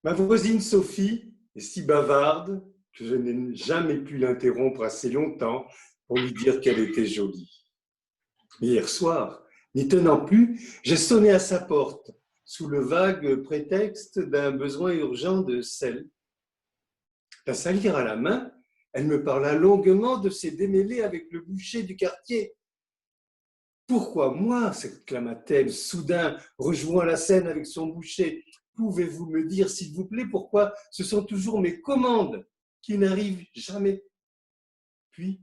Ma voisine Sophie est si bavarde que je n'ai jamais pu l'interrompre assez longtemps pour lui dire qu'elle était jolie. Hier soir, n'y tenant plus, j'ai sonné à sa porte sous le vague prétexte d'un besoin urgent de sel. La salière à la main, elle me parla longuement de ses démêlés avec le boucher du quartier. Pourquoi moi s'exclama-t-elle soudain, rejoignant la scène avec son boucher. Pouvez-vous me dire, s'il vous plaît, pourquoi ce sont toujours mes commandes qui n'arrivent jamais? Puis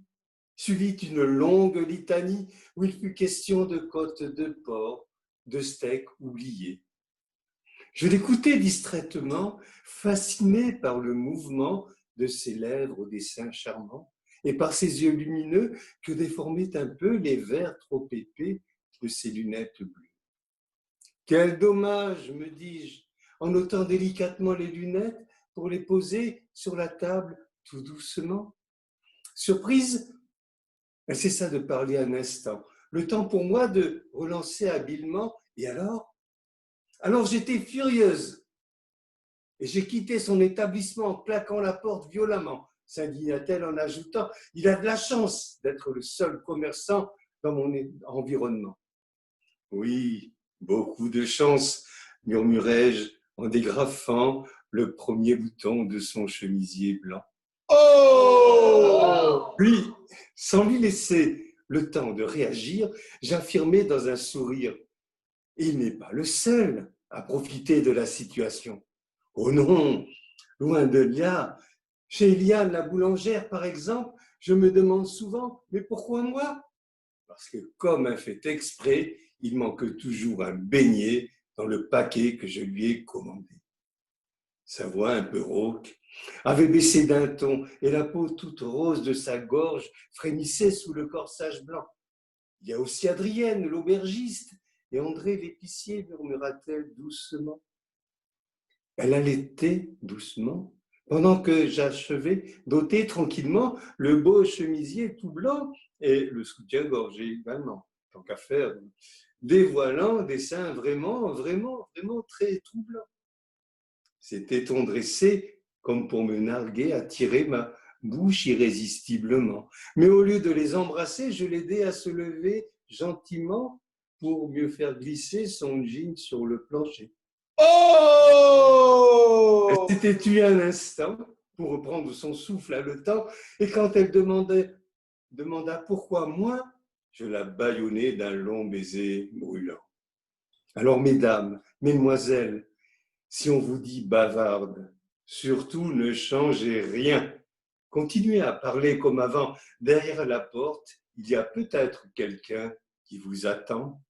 suivit une longue litanie où il fut question de côtes de porc, de steaks oubliés. Je l'écoutais distraitement, fasciné par le mouvement de ses lèvres au dessin charmant et par ses yeux lumineux que déformaient un peu les verres trop épais de ses lunettes bleues. Quel dommage, me dis-je, en ôtant délicatement les lunettes pour les poser sur la table tout doucement. Surprise, elle cessa de parler un instant, le temps pour moi de relancer habilement. Et alors j'étais furieuse et j'ai quitté son établissement en claquant la porte violemment, s'indigna-t-elle en ajoutant « Il a de la chance d'être le seul commerçant dans mon environnement. » Oui, beaucoup de chance, murmurai-je en dégrafant le premier bouton de son chemisier blanc. Oh! Puis, sans lui laisser le temps de réagir, j'affirmai dans un sourire « Il n'est pas le seul à profiter de la situation. Oh non, loin de là. Chez Eliane, la boulangère, par exemple, je me demande souvent « Mais pourquoi moi ?» Parce que, comme un fait exprès, il manque toujours un beignet dans le paquet que je lui ai commandé. Sa voix un peu rauque avait baissé d'un ton et la peau toute rose de sa gorge frémissait sous le corsage blanc. Il y a aussi Adrienne, l'aubergiste, et André l'épicier, murmura-t-elle doucement. Elle allaitait doucement, pendant que j'achevais d'ôter tranquillement le beau chemisier tout blanc et le soutien-gorge également, tant qu'à faire, dévoilant des seins vraiment très troublants. Ses tétons dressés, comme pour me narguer, attiraient ma bouche irrésistiblement. Mais au lieu de les embrasser, je l'aidai à se lever gentiment pour mieux faire glisser son jean sur le plancher. Oh! Elle s'était tuée un instant pour reprendre son souffle haletant, et quand elle demanda pourquoi moi, je la bâillonnai d'un long baiser brûlant. Alors, mesdames, mesdemoiselles, si on vous dit bavarde, surtout ne changez rien. Continuez à parler comme avant. Derrière la porte, il y a peut-être quelqu'un qui vous attend.